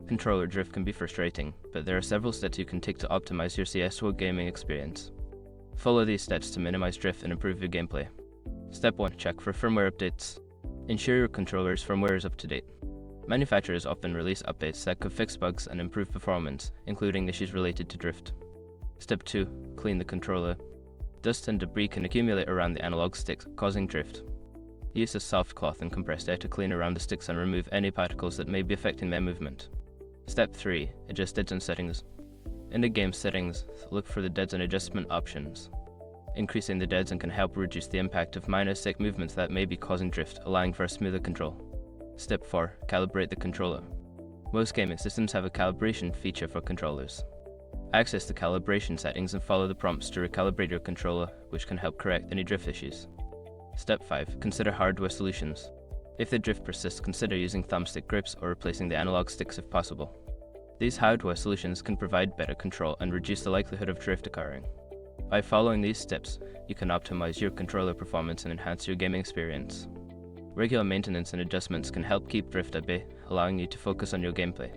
Controller drift can be frustrating, but there are several steps you can take to optimize your CS2 gaming experience. Follow these steps to minimize drift and improve your gameplay. Step 1. Check for firmware updates. Ensure your controller's firmware is up to date. Manufacturers often release updates that could fix bugs and improve performance, including issues related to drift. Step 2. Clean the controller. Dust and debris can accumulate around the analog sticks, causing drift. Use a soft cloth and compressed air to clean around the sticks and remove any particles that may be affecting their movement. Step 3. Adjust dead zone settings. In the game settings, look for the dead zone adjustment options. Increasing the dead zone can help reduce the impact of minor stick movements that may be causing drift, allowing for a smoother control. Step 4. Calibrate the controller. Most gaming systems have a calibration feature for controllers. Access the calibration settings and follow the prompts to recalibrate your controller, which can help correct any drift issues. Step 5. Consider hardware solutions. If the drift persists, consider using thumbstick grips or replacing the analog sticks if possible. These hardware solutions can provide better control and reduce the likelihood of drift occurring. By following these steps, you can optimize your controller performance and enhance your gaming experience. Regular maintenance and adjustments can help keep drift at bay, allowing you to focus on your gameplay.